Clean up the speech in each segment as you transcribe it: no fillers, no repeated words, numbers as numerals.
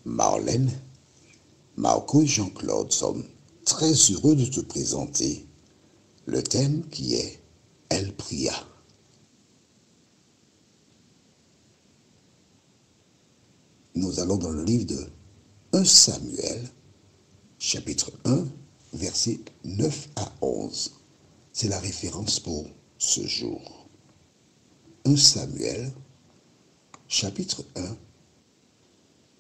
Marlène, Marco et Jean-Claude sommes très heureux de te présenter le thème qui est « Elle pria ». Nous allons dans le livre de 1 Samuel, chapitre 1, versets 9 à 11. C'est la référence pour ce jour. 1 Samuel, chapitre 1,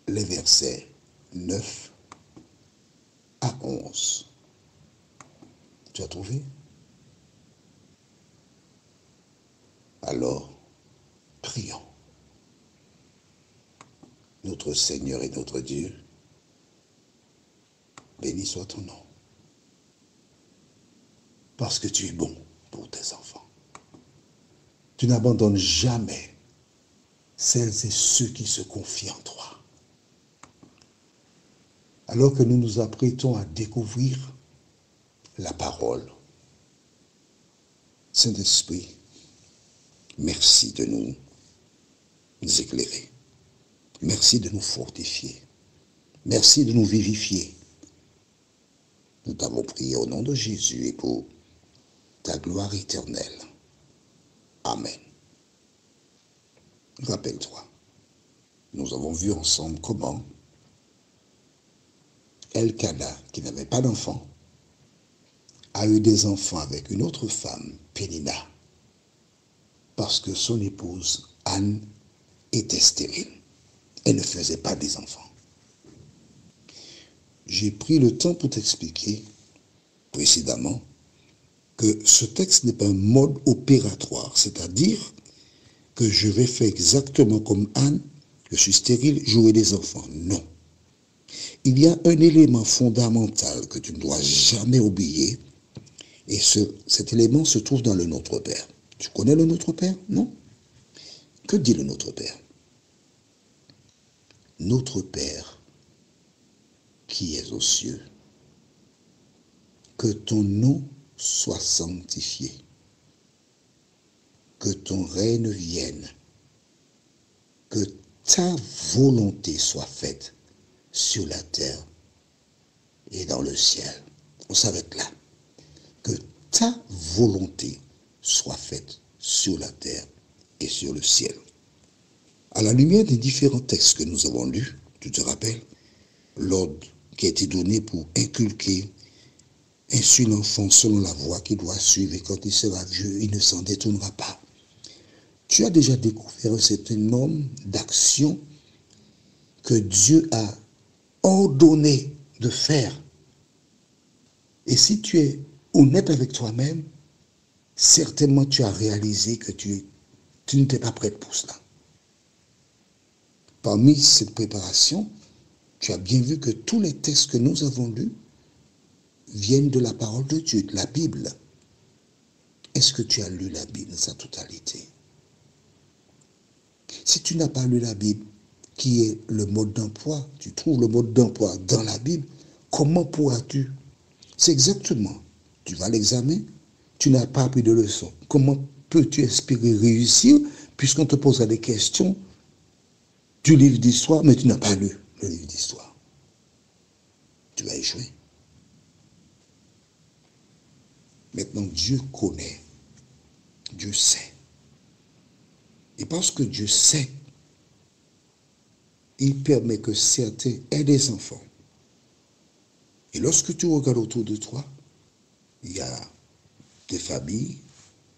les versets 9 à 11. Tu as trouvé? Alors, prions. Notre Seigneur et notre Dieu, béni soit ton nom, parce que tu es bon pour tes enfants. Tu n'abandonnes jamais celles et ceux qui se confient en toi. Alors que nous nous apprêtons à découvrir la parole, Saint-Esprit, merci de nous éclairer. Merci de nous fortifier. Merci de nous vivifier. Nous t'avons prié au nom de Jésus et pour ta gloire éternelle. Amen. Rappelle-toi, nous avons vu ensemble comment Elkana, qui n'avait pas d'enfant, a eu des enfants avec une autre femme, Pénina, parce que son épouse, Anne, était stérile. Elle ne faisait pas des enfants. J'ai pris le temps pour t'expliquer précédemment que ce texte n'est pas un mode opératoire, c'est-à-dire que je vais faire exactement comme Anne, je suis stérile, j'aurai des enfants. Non. Il y a un élément fondamental que tu ne dois jamais oublier, et cet élément se trouve dans le Notre Père. Tu connais le Notre Père? Non? Que dit le Notre Père? Notre Père, qui es aux cieux, que ton nom soit sanctifié, que ton règne vienne, que ta volonté soit faite sur la terre et dans le ciel. On s'arrête là. Que ta volonté soit faite sur la terre et sur le ciel. À la lumière des différents textes que nous avons lus, tu te rappelles, l'ordre qui a été donné pour inculquer ainsi l'enfant selon la voie qu'il doit suivre, et quand il sera vieux, il ne s'en détournera pas. Tu as déjà découvert un certain nombre d'actions que Dieu a ordonné de faire. Et si tu es honnête avec toi-même, certainement tu as réalisé que tu n'étais pas prête pour cela. Parmi cette préparation, tu as bien vu que tous les textes que nous avons lus viennent de la parole de Dieu, de la Bible. Est-ce que tu as lu la Bible dans sa totalité? Si tu n'as pas lu la Bible, qui est le mode d'emploi, tu trouves le mode d'emploi dans la Bible, comment pourras-tu? C'est exactement, tu vas à l'examen, tu n'as pas appris de leçon. Comment peux-tu espérer réussir puisqu'on te posera des questions du livre d'histoire, mais tu n'as pas lu le livre d'histoire? Tu vas échouer. Maintenant, Dieu connaît, Dieu sait. Et parce que Dieu sait, il permet que certains aient des enfants. Et lorsque tu regardes autour de toi, il y a des familles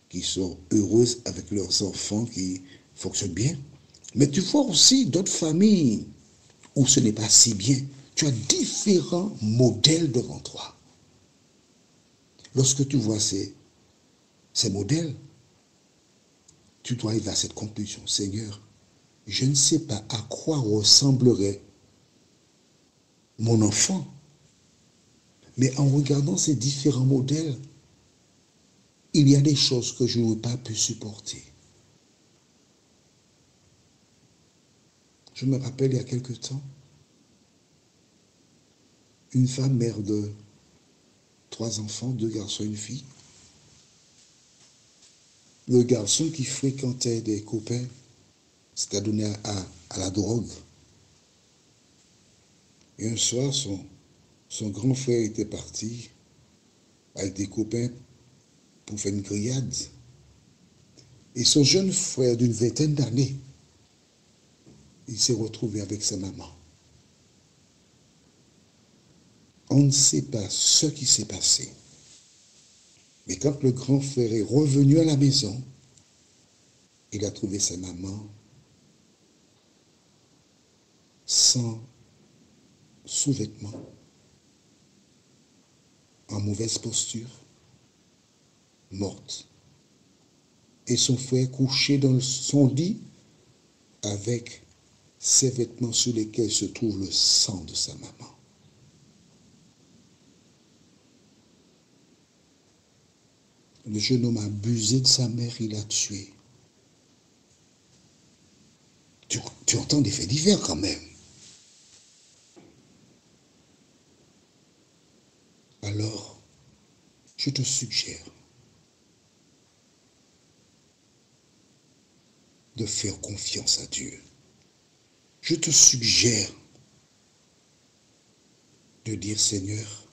qui sont heureuses avec leurs enfants, qui fonctionnent bien. Mais tu vois aussi d'autres familles où ce n'est pas si bien. Tu as différents modèles devant toi. Lorsque tu vois ces modèles, tu dois arriver à cette conclusion. Seigneur, je ne sais pas à quoi ressemblerait mon enfant, mais en regardant ces différents modèles, il y a des choses que je n'aurais pas pu supporter. Je me rappelle il y a quelque temps, une femme mère de 3 enfants, 2 garçons et une fille. Le garçon qui fréquentait des copains s'était donné à la drogue. Et un soir, son grand frère était parti avec des copains pour faire une grillade. Et son jeune frère d'une vingtaine d'années, il s'est retrouvé avec sa maman. On ne sait pas ce qui s'est passé. Mais quand le grand frère est revenu à la maison, il a trouvé sa maman sans sous-vêtements, en mauvaise posture, morte. Et son frère couché dans son lit avec ses vêtements sur lesquels se trouve le sang de sa maman. Le jeune homme a abusé de sa mère, il l'a tué. Tu entends des faits divers quand même. Alors, je te suggère de faire confiance à Dieu. Je te suggère de dire, Seigneur,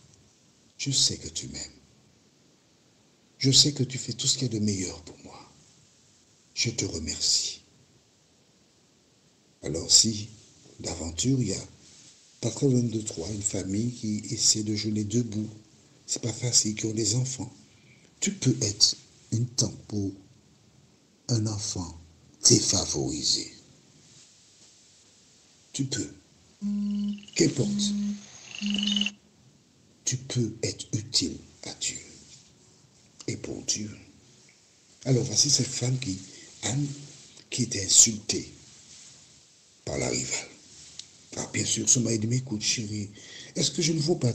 je sais que tu m'aimes. Je sais que tu fais tout ce qu'il y a de meilleur pour moi. Je te remercie. Alors si d'aventure, il y a pas très loin de toi, une famille qui essaie de jeûner debout, c'est pas facile, qui ont des enfants, tu peux être une tante pour un enfant défavorisé. Tu peux. Qu'importe. Tu peux être utile à Dieu et pour Dieu. Alors voici cette femme Anne, qui est insultée par la rivale. Alors bien sûr, ce m'a dit, mais écoute chérie, est-ce que je ne vaux pas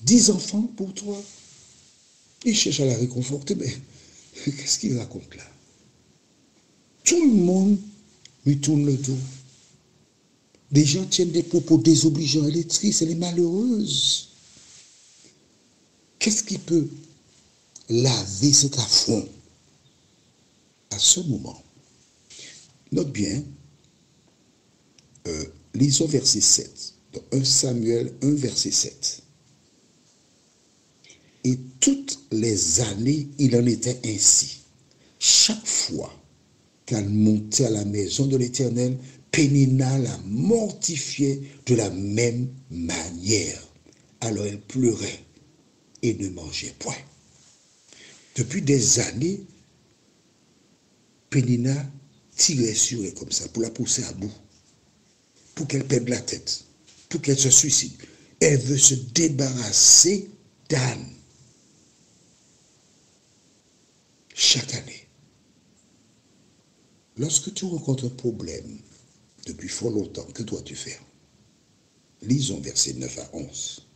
10 enfants pour toi? Il cherche à la réconforter, mais qu'est-ce qu'il raconte là? Tout le monde lui tourne le dos. Des gens tiennent des propos désobligeants, elle est triste, elle est malheureuse. Qu'est-ce qui peut laver cet affront? À ce moment, note bien, lisons verset 7, dans 1 Samuel 1, verset 7. Et toutes les années, il en était ainsi. Chaque fois qu'elle montait à la maison de l'Éternel, Pénina la mortifiait de la même manière. Alors elle pleurait et ne mangeait point. Depuis des années, Pénina tirait sur elle comme ça pour la pousser à bout, pour qu'elle perde la tête, pour qu'elle se suicide. Elle veut se débarrasser d'Anne. Chaque année. Lorsque tu rencontres un problème depuis fort longtemps, que dois-tu faire? Lisons versets 9 à 11.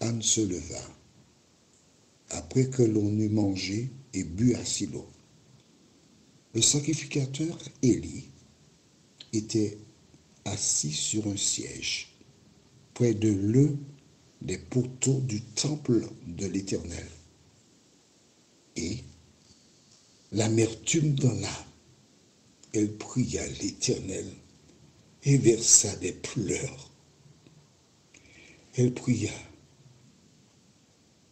Anne se leva, après que l'on eut mangé et bu à Silo. Le sacrificateur Élie était assis sur un siège, près de l'un des poteaux du temple de l'Éternel. Et, l'amertume dans l'âme, elle pria l'Éternel et versa des pleurs. Elle pria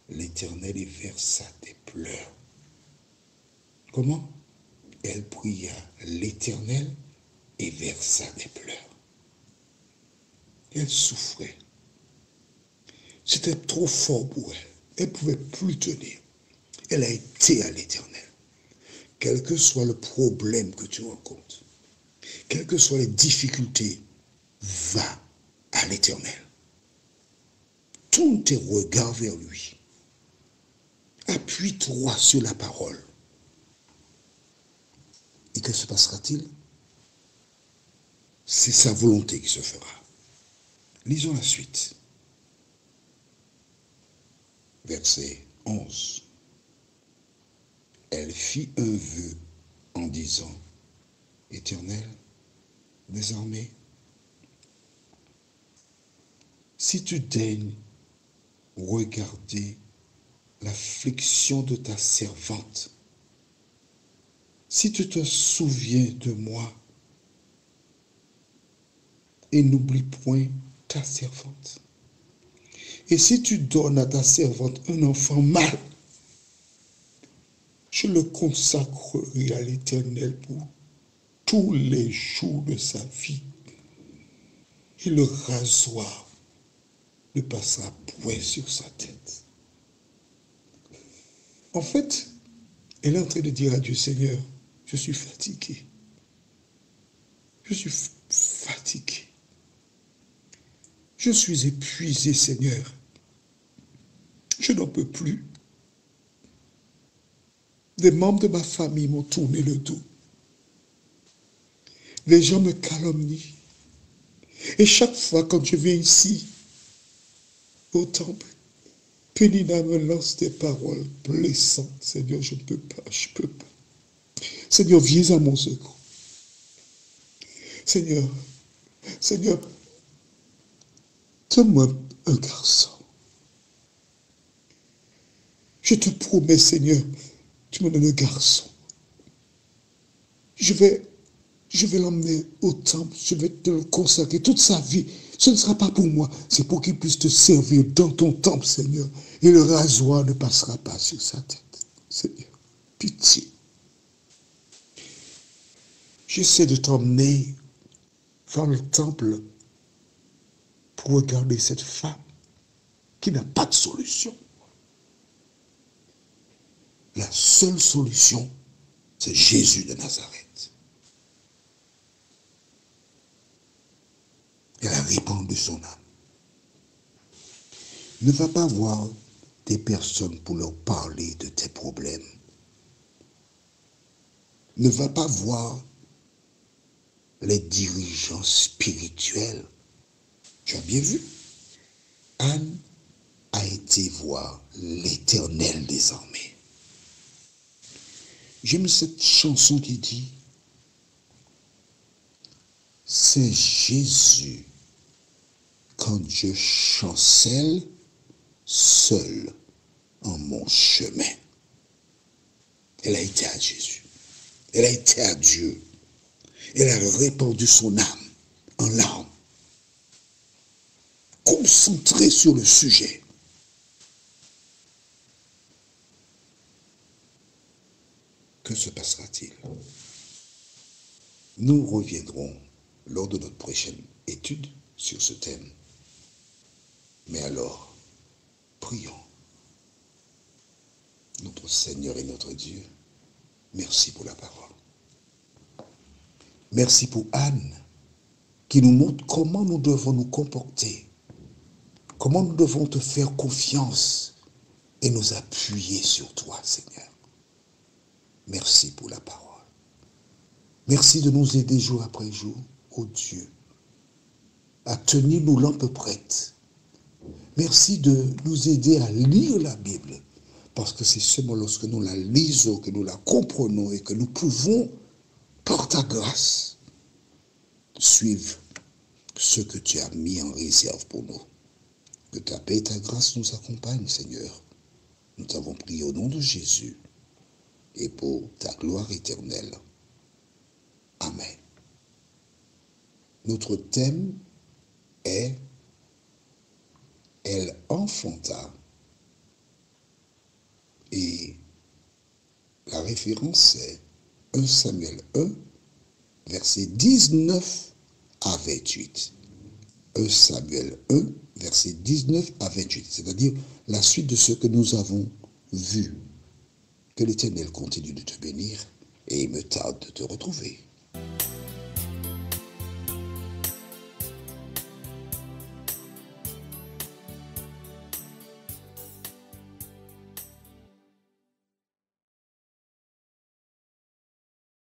l'Éternel et versa des pleurs. Comment? Elle pria l'Éternel et versa des pleurs. Elle souffrait. C'était trop fort pour elle. Elle ne pouvait plus tenir. Elle a été à l'Éternel. Quel que soit le problème que tu rencontres, quelles que soient les difficultés, va à l'Éternel. Tourne tes regards vers lui. Appuie-toi sur la parole. Et que se passera-t-il? C'est sa volonté qui se fera. Lisons la suite. Verset 11. Elle fit un vœu en disant, Éternel, désormais, si tu daignes regarder l'affliction de ta servante, si tu te souviens de moi et n'oublie point ta servante. Et si tu donnes à ta servante un enfant mâle, je le consacrerai à l'Éternel pour tous les jours de sa vie. Et le rasoir ne passera point sur sa tête. En fait, elle est en train de dire à Dieu, Seigneur, je suis fatigué. Je suis fatigué. Je suis épuisé, Seigneur. Je n'en peux plus. Des membres de ma famille m'ont tourné le dos. Les gens me calomnient. Et chaque fois quand je viens ici, au temple, Pénina me lance des paroles blessantes. Seigneur, je ne peux pas, je ne peux pas. Seigneur, viens à mon secours. Seigneur, Seigneur, donne-moi un garçon. Je te promets, Seigneur, tu me donnes un garçon. Je vais l'emmener au temple, je vais te le consacrer toute sa vie. Ce ne sera pas pour moi, c'est pour qu'il puisse te servir dans ton temple, Seigneur. Et le rasoir ne passera pas sur sa tête. Seigneur, pitié. J'essaie de t'emmener dans le temple pour regarder cette femme qui n'a pas de solution. La seule solution, c'est Jésus de Nazareth. Elle a répandu son âme. Ne va pas voir des personnes pour leur parler de tes problèmes. Ne va pas voir les dirigeants spirituels. Tu as bien vu? Anne a été voir l'Éternel des armées. J'aime cette chanson qui dit « C'est Jésus quand je chancelle seul en mon chemin. » Elle a été à Jésus. Elle a été à Dieu. Elle a répandu son âme en larmes. Concentrée sur le sujet. Que se passera-t-il? Nous reviendrons lors de notre prochaine étude sur ce thème. Mais alors, prions. Notre Seigneur et notre Dieu, merci pour la parole. Merci pour Anne, qui nous montre comment nous devons nous comporter, comment nous devons te faire confiance et nous appuyer sur toi, Seigneur. Merci pour la parole. Merci de nous aider jour après jour, ô Dieu, à tenir nos lampes prêtes. Merci de nous aider à lire la Bible, parce que c'est seulement lorsque nous la lisons, que nous la comprenons et que nous pouvons, par ta grâce, suivre ce que tu as mis en réserve pour nous. Que ta paix et ta grâce nous accompagnent, Seigneur. Nous t'avons prié au nom de Jésus et pour ta gloire éternelle. Amen. Notre thème est « Elle enfanta » et la référence est 1 Samuel 1, versets 19 à 28. 1 Samuel 1, versets 19 à 28, c'est-à-dire la suite de ce que nous avons vu. Que l'Éternel continue de te bénir et il me tarde de te retrouver.